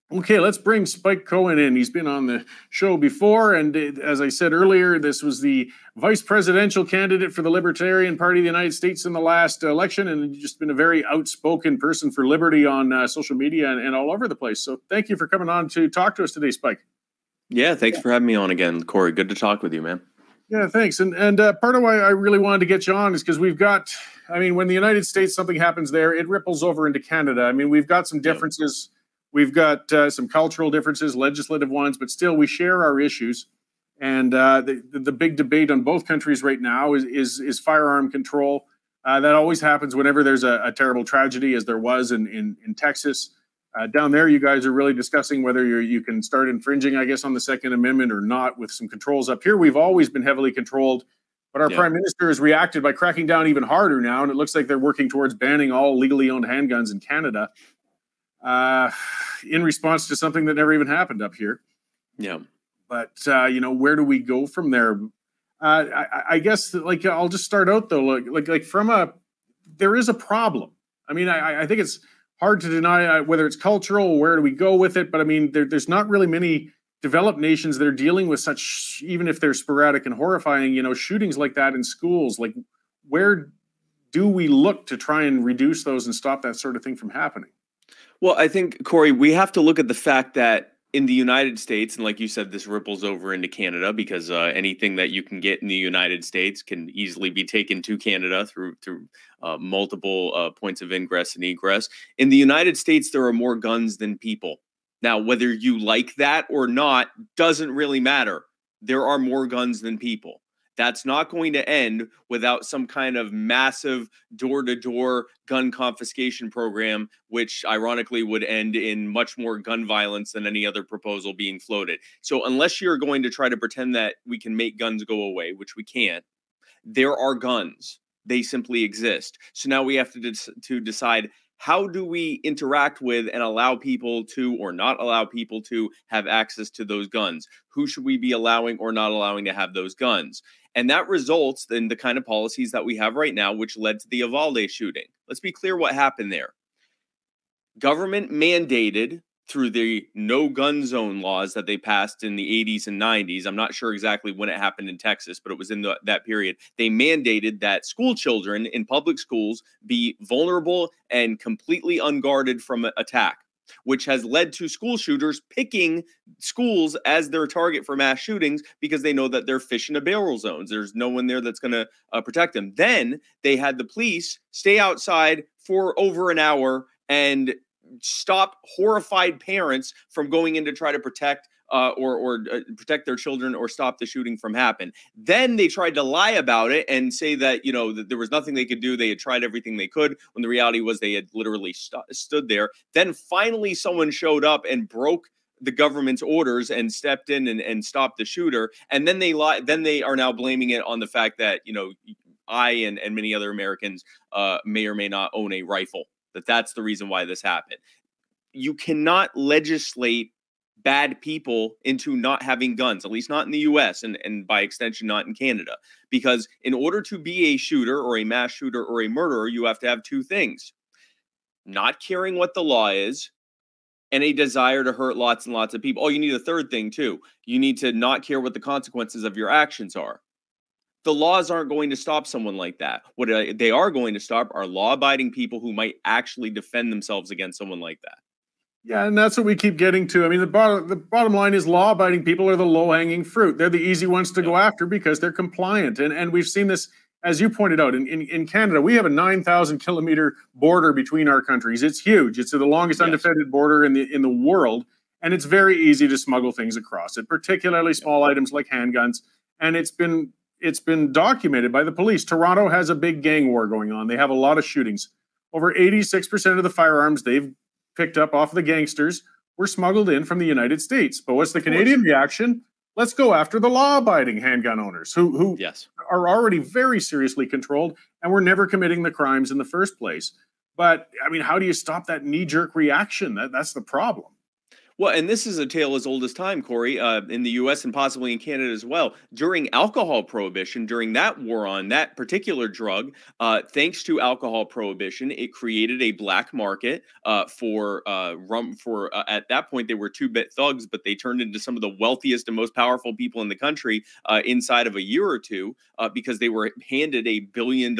Okay, let's bring Spike Cohen in. He's been on the show before, and as I said earlier, this was the vice presidential candidate for the Libertarian Party of the United States in the last election, and just been a very outspoken person for liberty on social media and all over the place. So thank you for coming on to talk to us today, Spike. Yeah, thanks for having me on again, Cory. Good to talk with you, man. Yeah, thanks. And part of why I really wanted to get you on is because we've got, I mean, when the United States, something happens there, it ripples over into Canada. I mean, we've got some differences. We've got some cultural differences, legislative ones, but still we share our issues. And the big debate on both countries right now is firearm control. That always happens whenever there's a terrible tragedy, as there was in Texas. Down there, you guys are really discussing whether you can start infringing, I guess, on the Second Amendment or not with some controls. Up here, we've always been heavily controlled, but our prime minister has reacted by cracking down even harder now, and it looks like they're working towards banning all legally owned handguns in Canada in response to something that never even happened up here. Yeah. But, where do we go from there? I guess, like, I'll just start out, though, there is a problem. I mean, I think it's hard to deny whether it's cultural or where do we go with it. But I mean, there's not really many developed nations that are dealing with such, even if they're sporadic and horrifying, shootings like that in schools. Like, where do we look to try and reduce those and stop that sort of thing from happening? Well, I think, Cory, we have to look at the fact that in the United States, and like you said, this ripples over into Canada because anything that you can get in the United States can easily be taken to Canada through multiple points of ingress and egress. In the United States, there are more guns than people. Now, whether you like that or not doesn't really matter. There are more guns than people. That's not going to end without some kind of massive door-to-door gun confiscation program, which ironically would end in much more gun violence than any other proposal being floated. So unless you're going to try to pretend that we can make guns go away, which we can't, there are guns. They simply exist. So now we have to decide, how do we interact with and allow people to, or not allow people to, have access to those guns? Who should we be allowing or not allowing to have those guns? And that results in the kind of policies that we have right now, which led to the Uvalde shooting. Let's be clear what happened there. Government mandated through the no gun zone laws that they passed in the 80s and 90s. I'm not sure exactly when it happened in Texas, but it was in that period. They mandated that school children in public schools be vulnerable and completely unguarded from attack, which has led to school shooters picking schools as their target for mass shootings because they know that they're fish in a barrel zones. There's no one there that's going to protect them. Then they had the police stay outside for over an hour and stop horrified parents from going in to try to protect or protect their children or stop the shooting from happening. Then they tried to lie about it and say that, that there was nothing they could do. They had tried everything they could, when the reality was they had literally stood there. Then finally someone showed up and broke the government's orders and stepped in and stopped the shooter. And then they are now blaming it on the fact that, I and many other Americans may or may not own a rifle. That's the reason why this happened. You cannot legislate bad people into not having guns, at least not in the US and by extension not in Canada. Because in order to be a shooter or a mass shooter or a murderer, you have to have two things: not caring what the law is and a desire to hurt lots and lots of people. Oh, you need a third thing too. You need to not care what the consequences of your actions are. The laws aren't going to stop someone like that. What they are going to stop are law-abiding people who might actually defend themselves against someone like that. Yeah, and that's what we keep getting to. I mean, the bottom line is law-abiding people are the low-hanging fruit. They're the easy ones to go after because they're compliant. And we've seen this, as you pointed out, in Canada. We have a 9,000 kilometer border between our countries. It's huge. It's the longest undefended border in the world, and it's very easy to smuggle things across it, particularly small items like handguns. And it's been documented by the police. Toronto has a big gang war going on. They have a lot of shootings. Over 86% of the firearms they've picked up off the gangsters were smuggled in from the United States. But what's the Canadian reaction? Let's go after the law-abiding handgun owners who are already very seriously controlled and were never committing the crimes in the first place. But I mean, how do you stop that knee-jerk reaction? That's the problem. Well, and this is a tale as old as time, Corey, in the US and possibly in Canada as well. During alcohol prohibition, during that war on that particular drug, thanks to alcohol prohibition, it created a black market for rum. For At that point, they were two-bit thugs, but they turned into some of the wealthiest and most powerful people in the country inside of a year or two because they were handed $1 billion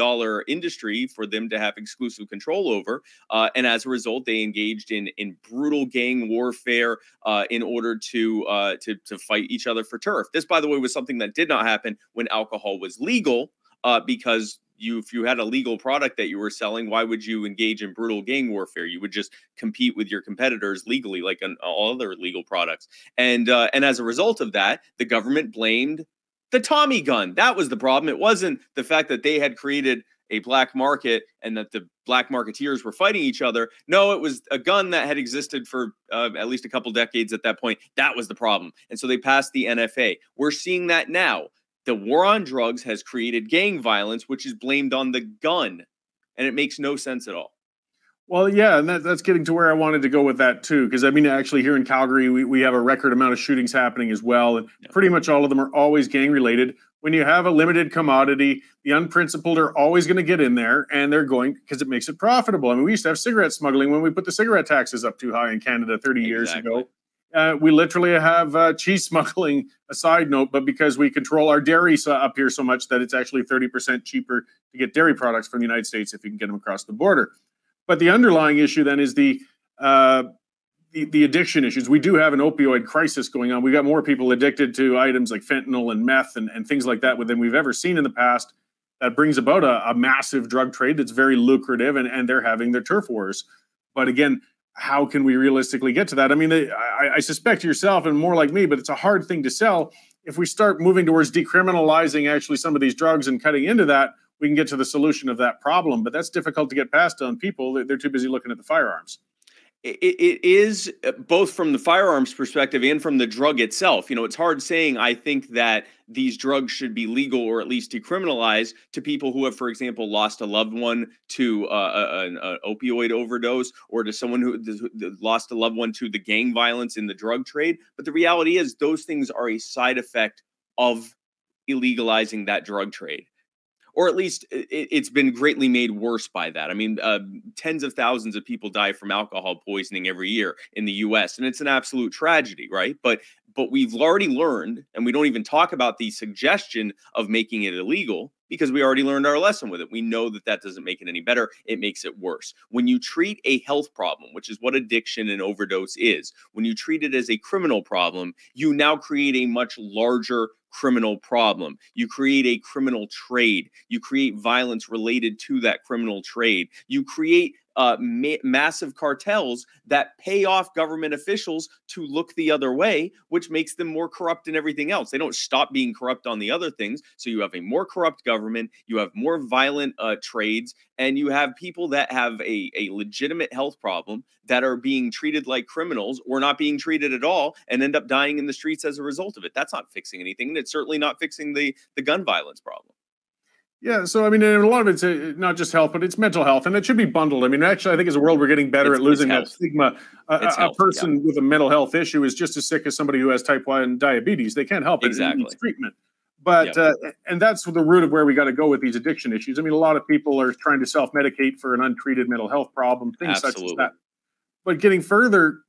industry for them to have exclusive control over. And as a result, they engaged in brutal gang warfare in order to fight each other for turf. This, by the way, was something that did not happen when alcohol was legal, because if you had a legal product that you were selling, why would you engage in brutal gang warfare? You would just compete with your competitors legally, like on all other legal products. And as a result of that, the government blamed the Tommy gun. That was the problem. It wasn't the fact that they had created a black market and that the black marketeers were fighting each other. No, it was a gun that had existed for at least a couple decades at that point. That was the problem. And so they passed the NFA. We're seeing that now. The war on drugs has created gang violence, which is blamed on the gun. And it makes no sense at all. Well, yeah, and that's getting to where I wanted to go with that too, because I mean, actually, here in Calgary, we have a record amount of shootings happening as well, and Yeah. pretty much all of them are always gang related. When you have a limited commodity, the unprincipled are always going to get in there, and they're going because it makes it profitable. I mean, we used to have cigarette smuggling when we put the cigarette taxes up too high in Canada 30 years Exactly. ago. We literally have cheese smuggling, a side note, but because we control our dairy up here so much that it's actually 30% cheaper to get dairy products from the United States if you can get them across the border. But the underlying issue then is the addiction issues. We do have an opioid crisis going on. We got more people addicted to items like fentanyl and meth and things like that than we've ever seen in the past. That brings about a massive drug trade that's very lucrative, and they're having their turf wars. But again, how can we realistically get to that? I mean, I suspect yourself and more like me, but it's a hard thing to sell. If we start moving towards decriminalizing actually some of these drugs and cutting into that, we can get to the solution of that problem. But that's difficult to get past on people. They're too busy looking at the firearms. It is both from the firearms perspective and from the drug itself. You know, it's hard saying I think that these drugs should be legal or at least decriminalized to people who have, for example, lost a loved one to an opioid overdose, or to someone who lost a loved one to the gang violence in the drug trade. But the reality is those things are a side effect of illegalizing that drug trade, or at least it's been greatly made worse by that. I mean, tens of thousands of people die from alcohol poisoning every year in the U.S., and it's an absolute tragedy, right? But we've already learned, and we don't even talk about the suggestion of making it illegal because we already learned our lesson with it. We know that that doesn't make it any better. It makes it worse. When you treat a health problem, which is what addiction and overdose is, when you treat it as a criminal problem, you now create a much larger criminal problem. You create a criminal trade. You create violence related to that criminal trade. You create massive cartels that pay off government officials to look the other way, which makes them more corrupt in everything else. They don't stop being corrupt on the other things. So you have a more corrupt government, you have more violent trades, and you have people that have a legitimate health problem that are being treated like criminals or not being treated at all and end up dying in the streets as a result of it. That's not fixing anything. And it's certainly not fixing the gun violence problem. Yeah, so I mean, and a lot of it's not just health, but it's mental health, and it should be bundled. I mean, actually, I think as a world, we're getting better at It's losing that health. stigma. It's A health, yeah. person with a mental health issue is just as sick as somebody who has type 1 diabetes. They can't help it. It needs Exactly. treatment. But and that's the root of where we got to go with these addiction issues. I mean, a lot of people are trying to self-medicate for an untreated mental health problem, things such as Absolutely. that. But getting further,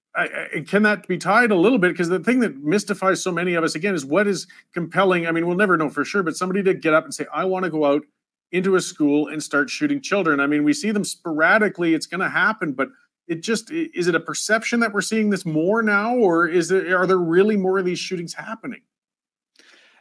can that be tied a little bit? Because the thing that mystifies so many of us again is what is compelling. I mean, we'll never know for sure, but somebody to get up and say, "I want to go out into a school and start shooting children." I mean, we see them sporadically. It's going to happen, but is it a perception that we're seeing this more now, or are there really more of these shootings happening?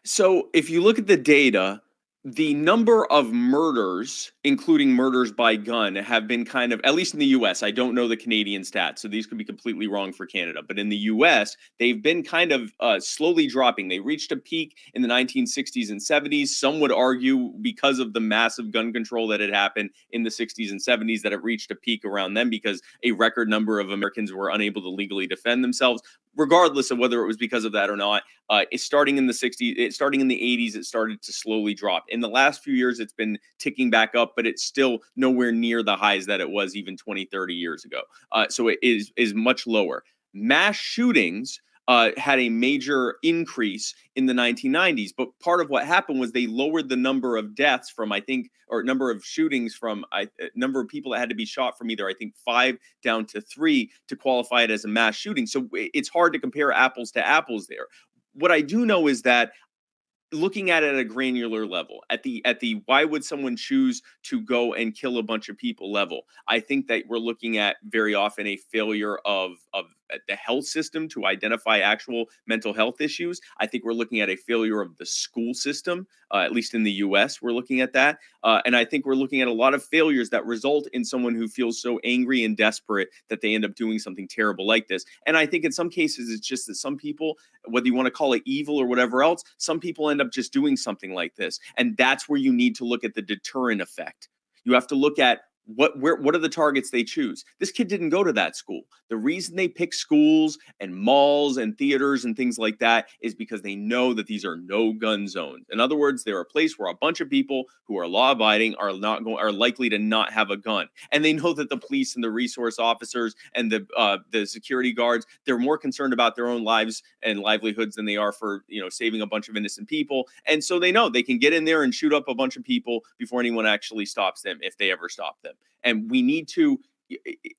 So if you look at the data, the number of murders, including murders by gun, have been kind of, at least in the US, I don't know the Canadian stats, so these could be completely wrong for Canada, but in the US, they've been kind of slowly dropping. They reached a peak in the 1960s and 70s. Some would argue because of the massive gun control that had happened in the 60s and 70s that it reached a peak around then because a record number of Americans were unable to legally defend themselves. Regardless of whether it was because of that or not, it's starting in the 60s, starting in the 80s, it started to slowly drop. In the last few years, it's been ticking back up, but it's still nowhere near the highs that it was even 20, 30 years ago. So it is much lower. mass shootings had a major increase in the 1990s. But part of what happened was they lowered the number of deaths from, I think, or number of shootings from number of people that had to be shot from either, I think, 5 down to 3 to qualify it as a mass shooting. So it's hard to compare apples to apples there. What I do know is that looking at it at a granular level, at the why would someone choose to go and kill a bunch of people level, I think that we're looking at very often a failure of the health system to identify actual mental health issues. I think we're looking at a failure of the school system, at least in the US, we're looking at that. And I think we're looking at a lot of failures that result in someone who feels so angry and desperate that they end up doing something terrible like this. And I think in some cases, it's just that some people, whether you want to call it evil or whatever else, some people end up just doing something like this. And that's where you need to look at the deterrent effect. You have to look at what are the targets they choose. This kid didn't go to that school. The reason they pick schools and malls and theaters and things like that is because they know that these are no gun zones. In other words, they're a place where a bunch of people who are law abiding are likely to not have a gun. And they know that the police and the resource officers and the security guards, they're more concerned about their own lives and livelihoods than they are for, saving a bunch of innocent people. And so they know they can get in there and shoot up a bunch of people before anyone actually stops them, if they ever stop them. And we need to,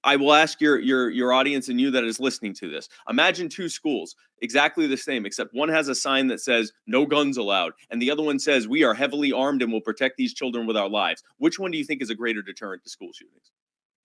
I will ask your audience and you that is listening to this, imagine 2 schools exactly the same, except one has a sign that says no guns allowed, and the other one says we are heavily armed and will protect these children with our lives. Which one do you think is a greater deterrent to school shootings?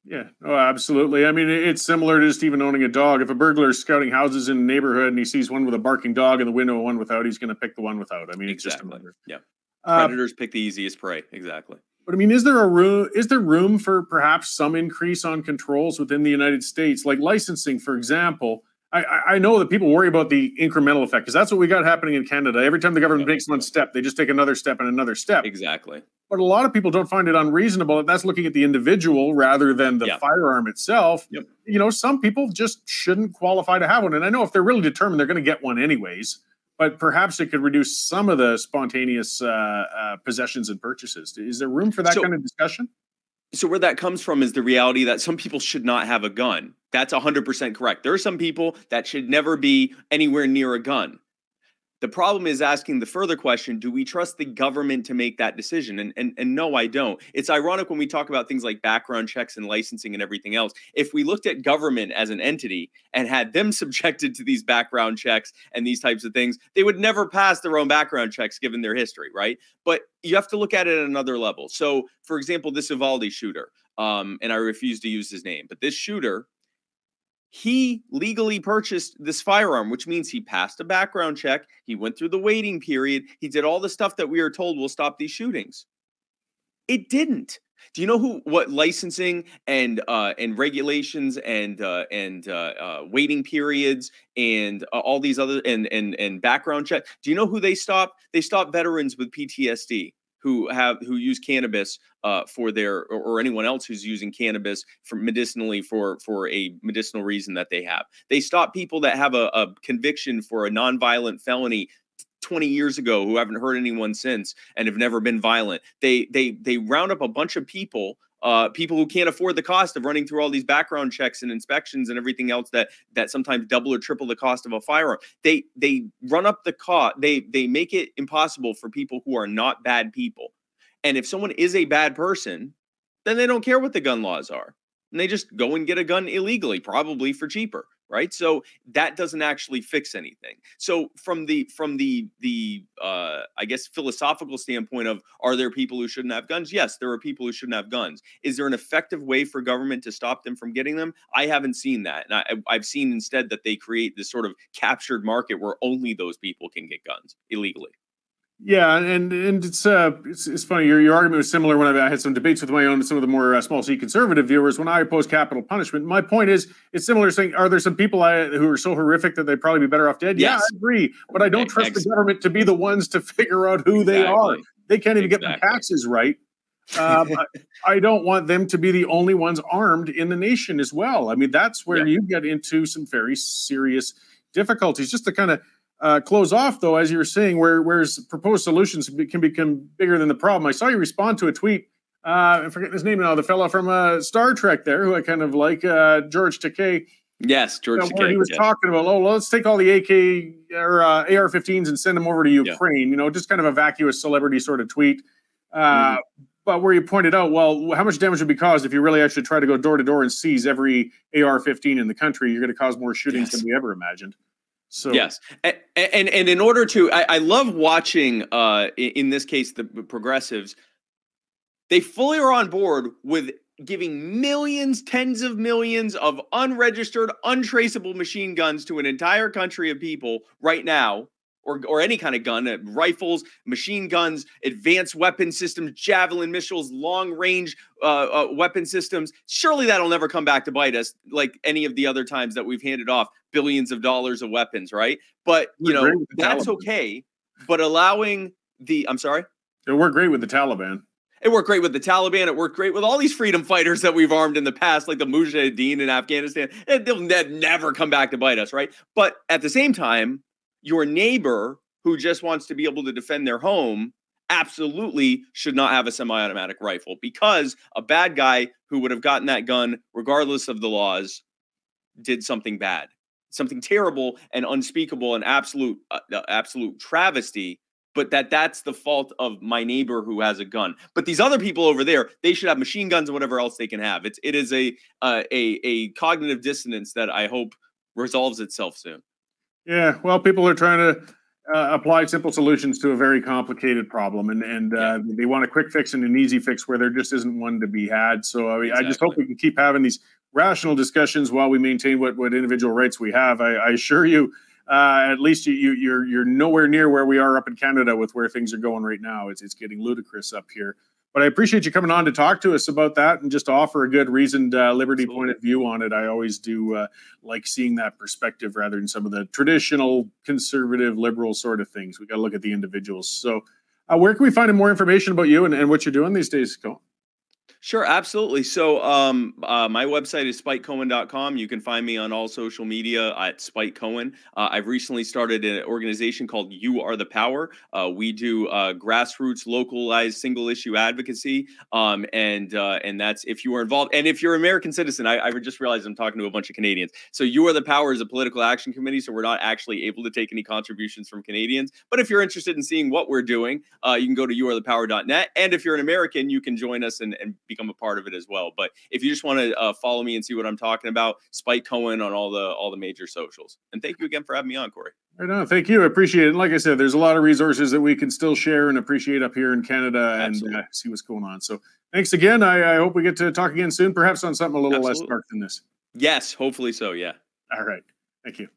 Yeah, oh, absolutely. I mean, it's similar to just even owning a dog. If a burglar is scouting houses in a neighborhood and he sees one with a barking dog in the window and one without, he's going to pick the one without. I mean, it's just a matter. Yeah. Predators pick the easiest prey. Exactly. But I mean, is there room for perhaps some increase on controls within the United States, like licensing, for example? I know that people worry about the incremental effect because that's what we got happening in Canada. Every time the government makes one step, they just take another step and another step. Exactly. But a lot of people don't find it unreasonable. That's looking at the individual rather than the firearm itself. Yep. Some people just shouldn't qualify to have one. And I know if they're really determined, they're going to get one anyways. But perhaps it could reduce some of the spontaneous possessions and purchases. Is there room for that kind of discussion? So where that comes from is the reality that some people should not have a gun. That's 100% correct. There are some people that should never be anywhere near a gun. The problem is asking the further question, do we trust the government to make that decision? And no, I don't. It's ironic when we talk about things like background checks and licensing and everything else. If we looked at government as an entity and had them subjected to these background checks and these types of things, they would never pass their own background checks given their history, right? But you have to look at it at another level. So, for example, this Uvalde shooter, and I refuse to use his name, but this shooter, he legally purchased this firearm, which means he passed a background check. He went through the waiting period. He did all the stuff that we are told will stop these shootings. It didn't. Do you know what licensing and regulations and waiting periods and all these other and background check? Do you know who they stop? They stop veterans with PTSD who use cannabis for their or anyone else who's using cannabis medicinally for a medicinal reason that they have. They stop people that have a conviction for a nonviolent felony 20 years ago who haven't hurt anyone since and have never been violent. They round up a bunch of people who can't afford the cost of running through all these background checks and inspections and everything else that sometimes double or triple the cost of a firearm. They run up the cost. They make it impossible for people who are not bad people. And if someone is a bad person, then they don't care what the gun laws are. And they just go and get a gun illegally, probably for cheaper, right? So that doesn't actually fix anything. So from the I guess philosophical standpoint of, are there people who shouldn't have guns? Yes, there are people who shouldn't have guns. Is there an effective way for government to stop them from getting them? I haven't seen that. And I've seen instead that they create this sort of captured market where only those people can get guns illegally. Yeah, and it's funny. Your argument was similar when I had some debates with some of the more small C conservative viewers when I oppose capital punishment. My point is, it's similar to saying, are there some people who are so horrific that they'd probably be better off dead? Yes. Yeah, I agree, but I don't trust the government to be the ones to figure out who they are. They can't even get their taxes right. I don't want them to be the only ones armed in the nation as well. I mean, that's where you get into some very serious difficulties. Just to kind of close off, though, as you were saying, where's proposed solutions can become bigger than the problem. I saw you respond to a tweet. I forget his name now. The fellow from Star Trek there, who I kind of like, George Takei. Yes, George Where he Takei. was Yes. talking about, oh, let's take all the AK or AR-15s and send them over to Ukraine. You know, just kind of a vacuous celebrity sort of tweet. But where you pointed out, well, how much damage would be caused if you really actually try to go door to door and seize every AR-15 in the country? You're going to cause more shootings than we ever imagined. So yes, and in order to, I love watching in this case the progressives. They fully are on board with giving millions, tens of millions of unregistered, untraceable machine guns to an entire country of people right now, or any kind of gun, rifles, machine guns, advanced weapon systems, javelin missiles, long-range weapon systems. Surely that'll never come back to bite us like any of the other times that we've handed off billions of dollars of weapons, right? But, you know, that's okay. But allowing the, I'm sorry? It worked great with the Taliban. It worked great with the Taliban. It worked great with all these freedom fighters that we've armed in the past, like the Mujahideen in Afghanistan. They'll never come back to bite us, right? But at the same time, your neighbor who just wants to be able to defend their home absolutely should not have a semi-automatic rifle, because a bad guy who would have gotten that gun, regardless of the laws, did something bad, something terrible and unspeakable and absolute travesty. But that's the fault of my neighbor who has a gun. But these other people over there, they should have machine guns and whatever else they can have. It is a cognitive dissonance that I hope resolves itself soon. Yeah, well, people are trying to apply simple solutions to a very complicated problem, and they want a quick fix and an easy fix where there just isn't one to be had. So I mean, I just hope we can keep having these rational discussions while we maintain what individual rights we have. I assure you. At least you're nowhere near where we are up in Canada with where things are going right now. It's getting ludicrous up here. But I appreciate you coming on to talk to us about that and just to offer a good reasoned liberty point of view on it. I always do like seeing that perspective rather than some of the traditional conservative liberal sort of things. We got to look at the individuals. So where can we find more information about you and what you're doing these days, Cohen? Sure, absolutely. So my website is spikecohen.com. You can find me on all social media at Spike Cohen. I've recently started an organization called You Are the Power. We do grassroots, localized, single issue advocacy. And that's if you are involved. And if you're an American citizen, I just realized I'm talking to a bunch of Canadians. So You Are the Power is a political action committee. So we're not actually able to take any contributions from Canadians. But if you're interested in seeing what we're doing, you can go to youarethepower.net. And if you're an American, you can join us and become a part of it as well. But if you just want to follow me and see what I'm talking about, Spike Cohen on all the major socials. And thank you again for having me on, Cory. Right on. Thank you. I appreciate it. And like I said, there's a lot of resources that we can still share and appreciate up here in Canada and see what's going on. So thanks again. I hope we get to talk again soon, perhaps on something a little less dark than this. Yes, hopefully so. Yeah. All right. Thank you.